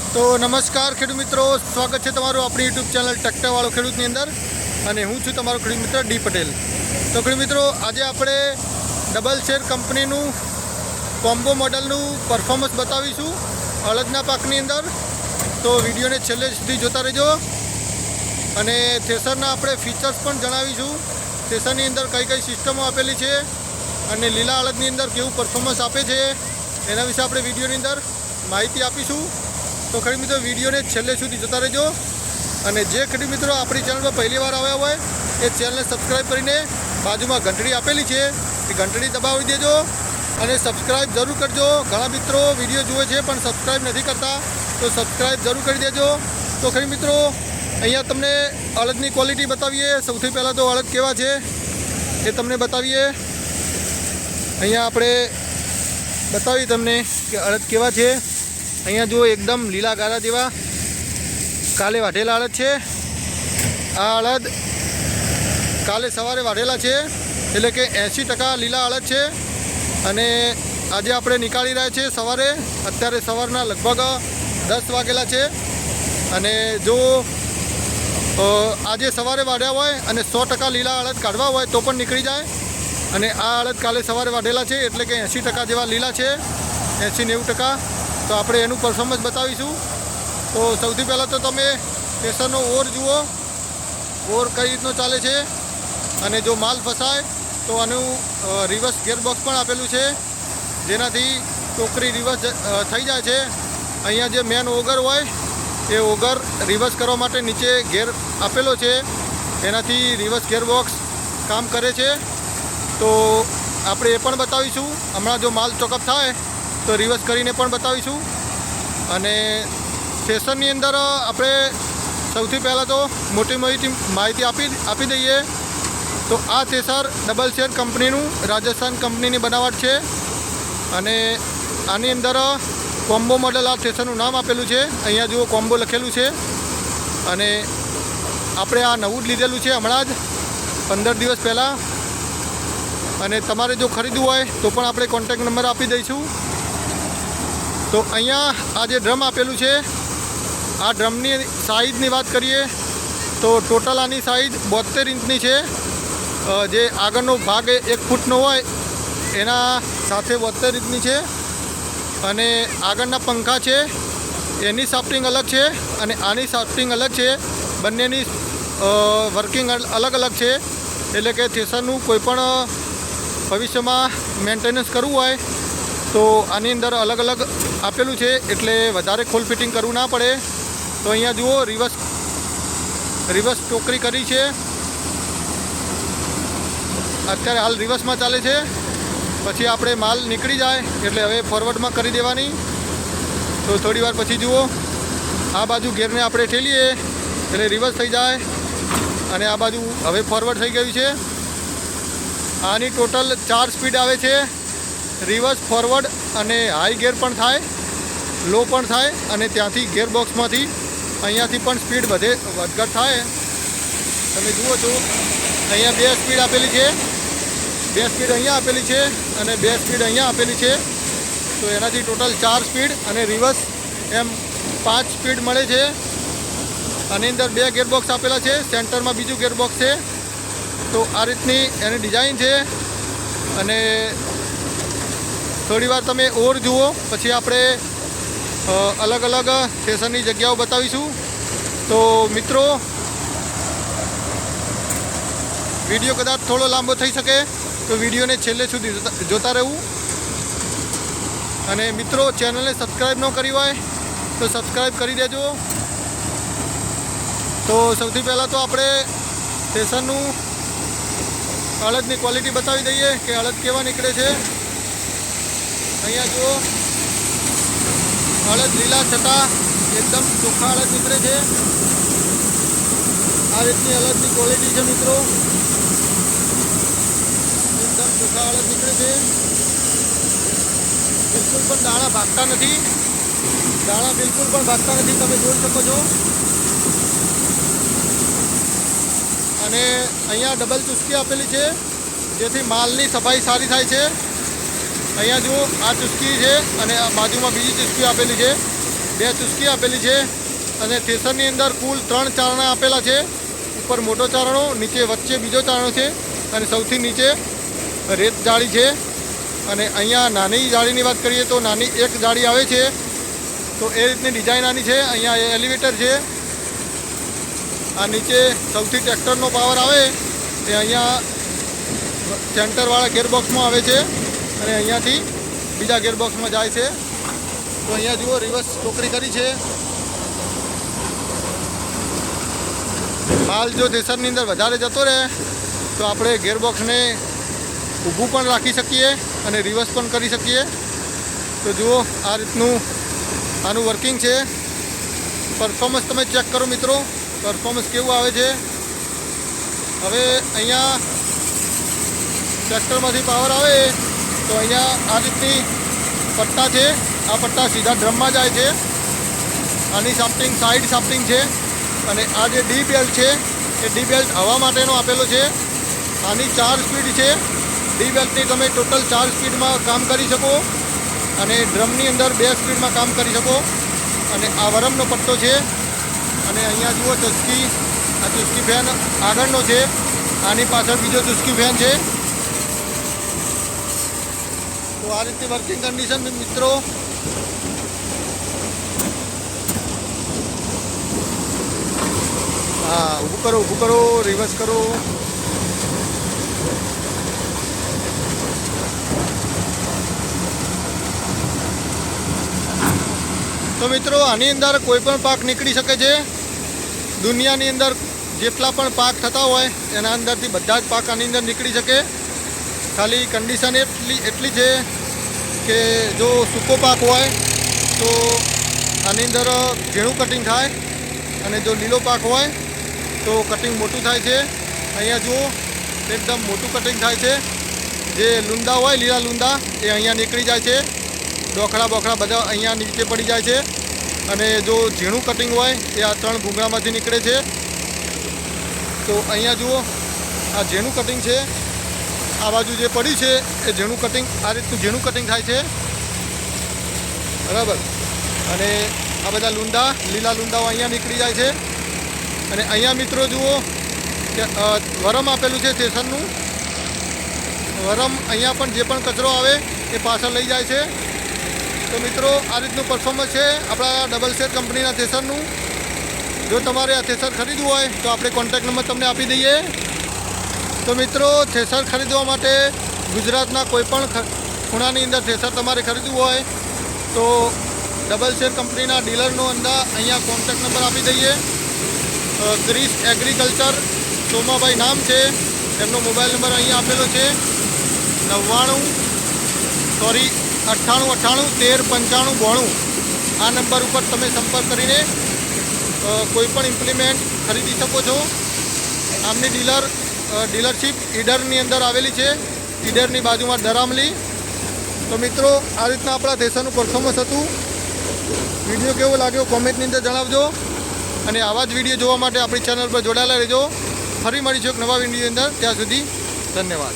तो नमस्कार खेडूत मित्रों, स्वागत है तमारू अपनी यूट्यूब चैनल ट्रेक्टर वालों खेडूतनी अंदर अने हूँ छूँ तमारो खेडूत मित्र डी पटेल। तो खेडूत मित्रों, आज आपणे डबल शेर कंपनीनु कॉम्बो मॉडलनु परफॉर्मन्स बतावीशुं अड़दना पाकनी अंदर। तो विडियो ने छेल्ले सुधी जोता रहीजो अने थ्रेसरना आपणे फीचर्स पण जणावीशुं। थ्रेसरनी अंदर कई कई सिस्टमो आपेली छे अने लीला अड़दनी अंदर केवुं परफॉर्मन्स आपे छे एना विषे आपणे विडियोनी अंदर माहिती आपीशुं। तो खेडूत मित्रों, विडियो ने छेल्ले सुधी जोता रहीजो अने जे खेडूत मित्रों अपनी चैनल पर पहली बार आव्या होय ए चैनल ने सब्सक्राइब करीने बाजुमां घंटड़ी आपेली छे ए घंटड़ी दबावी देजो अने सब्सक्राइब जरूर करजो। घणा मित्रों विडियो जुए छे पण सब्सक्राइब नहीं करता, तो सब्सक्राइब जरूर करी देजो। तो खेडूत मित्रों, अहींया तमने अड़दनी क्वॉलिटी बतावीए। सौथी पहला तो अड़द केवा छे ए तमने बतावीए। अहींया आपणे बतावी तमने कि अड़द केवा छे। अहींया जो एकदम लीला गारा जेवा काले वाढेला अड़द छे। आ अड़द काले सवारे वाढेला छे एटले के 80% लीला अड़द छे अने आजे आपणे निकाળી રહ્યા છે सवारे। अत्यारे सवारना लगभग 10 वागेला छे अने जो आजे सवारे वाढ्या होय अने 100% लीला अड़द काढवा होय तो पण निकળી जाए। अने आ अड़द काले सवारे वाढेला छे एटले के 80% जेवा लीला छे, 80-90%। तो आपणे एनुं परफॉर्मन्स बतावीशुं। तो सौथी पहला तो तमे थ्रेसरनो ओर जुओ, ओर कई रीतनो चाले छे अने जो माल फसाय तो आनुं रिवर्स गेरबॉक्स पण आपेलुं छे जेनाथी टोकरी रिवर्स थई जाय छे। अहींया जे मेन ओगर होय ए ओगर रिवर्स करवा माटे नीचे गेर आपेलो छे, एनाथी रिवर्स गेरबॉक्स काम करे छे। तो आपणे ए पण बतावीशुं। हमणां जो माल चोकअप थाय तो रिवर्स करीने पण बतावीशुं। अने थ्रेसरनी अंदर आपणे सौथी पहला तो मोटी माहिती आपी दईए। तो आ थ्रेसर डबल शेर कंपनीनुं राजस्थान कंपनीनी बनावट छे अने आनी अंदर कॉम्बो मॉडल आ थ्रेसरनुं नाम आपेलुं छे। अहींया जुओ कॉम्बो लखेलुं छे अने आपणे आ नवुं ज लीधेलुं छे हमणां ज 15 दिवस पहला। अने तमारे जो खरीदવું હોય तो पण आपणे कॉन्टेक्ट नंबर आपी दईशुं। तो अहींया आ जे ड्रम आपेलुं छे आ ड्रमनी साइजनी बात करिए तो टोटल आनी साइज 72 इंचनी छे। जे आगळनो भाग 1 फूटनो होय एना साथे 72 इंचनी छे अने आगळना पंखा छे एनी शाफ्टिंग अलग छे अने आनी शाफ्टिंग अलग छे। बंनेनी वर्किंग अलग अलग छे एटले के थ्रेसरनुं कोईपण भविष्यमां मेन्टेनन्स करवुं होय तो आनी अंदर अलग अलग आपेलुं छे एटले वधारे खोल फिटिंग करवुं ना पड़े। तो अहींया जुओ रिवर्स टोकरी करी छे। अत्यारे हाल रिवर्स में चाले छे, पछी आपणे माल निकળી जाए एटले हवे फॉरवर्ड में करी देवानी। तो थोड़ी वार पछी जुओ आ बाजू गेरने आपणे ठेलीए एटले रिवर्स थई जाए अने आ बाजू हवे फॉरवर्ड थई गयुं छे। आनी टोटल 4 स्पीड आवे छे, रिवर्स फॉरवर्ड अने हाई गेर पण थाय, लो पण थाय अने त्यांथी गेरबॉक्समांथी अहींयाथी पण स्पीड વધઘટ थाय। तमे जुओ छो अहींया 2 स्पीड आपेली छे, 2 स्पीड अहींया आपेली छे अने 2 स्पीड अहींया आपेली छे। तो एनाथी टोटल 4 स्पीड अने रिवर्स एम 5 स्पीड मळे छे। आनी अंदर 2 गेरबॉक्स आपेला छे, सेंटर में बीजू गेरबॉक्स छे। तो आ रीतनी एनी डिजाइन छे अने थोड़ी वार तमे ओर जुओ पछी आपणे अलग अलग थ्रेसरनी जग्याओ बतावीशुं। तो मित्रों, विडियो कदाच थोड़ो लांबो थई शके तो विडियो ने छेल्ले सुधी जोता रहेवुं। अने मित्रों, चेनल ने सब्सक्राइब न करी होय तो सब्सक्राइब करी देजो। तो सौथी पहला तो आपणे थ्रेसरनुं अड़दनी क्वॉलिटी बतावी दईए कि अड़द केवा निकळे छे। अहींया जुओ अड़द लीला छटा एकदम चोखा अड़द निकळे छे। आ रीतनी अड़दनी क्वॉलिटी छे मित्रों, एकदम चोखा अड़द निकळे छे। बिल्कुल पण दाणा भागता नथी, दाणा बिल्कुल पण भागता नथी, तमे जोई शको छो। अने अहींया डबल चुस्की आपेली छे जेथी मालनी सफाई सारी थाय छे। अहींया जुओ आ चुस्की छे अने आ बाजुमां बीजी चुस्की आपेली छे 2 ચુસ્કી આપેલી છે અને થ્રેસરની અંદર કુલ 3 ચારણા આપેલા છે. ઉપર મોટો ચારણો, નીચે વચ્ચે બીજો ચારણો છે અને સૌથી નીચે રેત જાળી છે. અને અહીંયા નાની જાળીની વાત કરીએ તો નાની એક જાળી આવે છે. તો એ રીતની ડિઝાઇન આની છે. અહીંયા એલિવેટર છે. આ નીચે સૌથી ટ્રેક્ટરનો પાવર આવે એ અહીંયા સેન્ટરવાળા ગેરબોક્સમાં આવે છે અને અહીંયાથી બીજા ગેરબોક્સમાં જાય છે. તો અહીંયા જુઓ રિવર્સ ટોકરી કરી છે. માલ જો થ્રેસરની અંદર વધારે જતો રહે તો આપણે ગેરબોક્સને ઊભું પણ રાખી શકીએ અને રિવર્સ પણ કરી શકીએ. તો જુઓ આ રીતનું આનું વર્કિંગ છે. પરફોર્મન્સ તમે ચેક કરો મિત્રો, પરફોર્મન્સ કેવું આવે છે. હવે અહીંયા ટ્રેક્ટરમાંથી પાવર આવે તો અહીંયા આ રીતની પટ્ટા છે. આ પટ્ટા સીધા ડ્રમમાં જાય છે. આની શાફ્ટિંગ સાઈડ શાફ્ટિંગ છે અને આ જે ડી બેલ્ટ છે એ ડી બેલ્ટ હવા માટેનો આપેલો છે. આની 4 સ્પીડ છે. ડી બેલ્ટની તમે ટોટલ 4 સ્પીડમાં કામ કરી શકો અને ડ્રમની અંદર 2 સ્પીડમાં કામ કરી શકો. અને આ વરમનો પટ્ટો છે અને અહીંયા જુઓ ચુસ્કી, આ ચુસ્કી ફેન આગળનો છે. આની પાછળ બીજો ચુસ્કી ફેન છે. તો આ રીતની વર્કિંગ કન્ડિશન મિત્રો. હા, ઊભું કરો, રિવર્સ કરો. તો મિત્રો આની અંદર કોઈ પણ પાક નીકળી શકે છે. દુનિયાની અંદર જેટલા પણ પાક થતા હોય એના અંદરથી બધા જ પાક આની અંદર નીકળી શકે. ખાલી કન્ડિશન એટલી છે કે જો સૂકો પાક હોય તો આની અંદર ઝીણું કટિંગ થાય અને જો લીલો પાક હોય તો કટિંગ મોટું થાય છે. અહીંયા જુઓ એકદમ મોટું કટિંગ થાય છે. જે લૂંદા હોય લીલા લૂંદા એ અહીંયા નીકળી જાય છે. ડોખડા બોખડા બધા અહીંયા નીચે પડી જાય છે. અને જો ઝીણું કટિંગ હોય એ આ 3 ભૂંગળામાંથી નીકળે છે. તો અહીંયા જુઓ આ ઝીણું કટિંગ છે. આ બાજુ જે પડ્યું છે એ ઝીણું કટિંગ, આ રીતનું ઝીણું કટિંગ થાય છે. બરાબર. અને આ બધા લૂંદા, લીલા લૂંદાઓ અહીંયા નીકળી જાય છે. અને અહીંયા મિત્રો જુઓ કે વરમ આપેલું છે થ્રેસરનું. વરમ અહીંયા પણ જે પણ કચરો આવે એ પાછળ લઈ જાય છે. તો મિત્રો આ રીતનું પરફોર્મન્સ છે આપણા ડબલ શેર કંપનીના થ્રેસરનું. જો તમારે આ થ્રેસર ખરીદવું હોય તો આપણે કોન્ટેક્ટ નંબર તમને આપી દઈએ. તો મિત્રો થ્રેસર ખરીદવા માટે ગુજરાતના કોઈપણ ખૂણાની અંદર થ્રેસર તમારે ખરીદવું હોય તો ડબલ શેર કંપનીના ડીલરનો અહીંયા કોન્ટેક્ટ નંબર આપી દઈએ. ક્રિસ એગ્રીકલ્ચર સોમાભાઈ નામ છે. એમનો મોબાઈલ નંબર અહીંયા આપેલો છે 9898139592. આ નંબર ઉપર તમે સંપર્ક કરીને કોઈપણ ઇમ્પ્લિમેન્ટ ખરીદી શકો છો. આમની ડીલરશીપ ઈડરની અંદર આવેલી છે. ઈડરની બાજુમાં દરામલી. તો મિત્રો આ રીતના આપણા થ્રેસરનું પરફોર્મન્સ હતું. વિડીયો કેવો લાગ્યો કોમેન્ટની અંદર જણાવજો. અને આવા જ વિડીયો જોવા માટે આપણી ચેનલ પર જોડાયેલા રહેજો. ફરી મળીશું એક નવા વિડીયોની અંદર. ત્યાં સુધી ધન્યવાદ.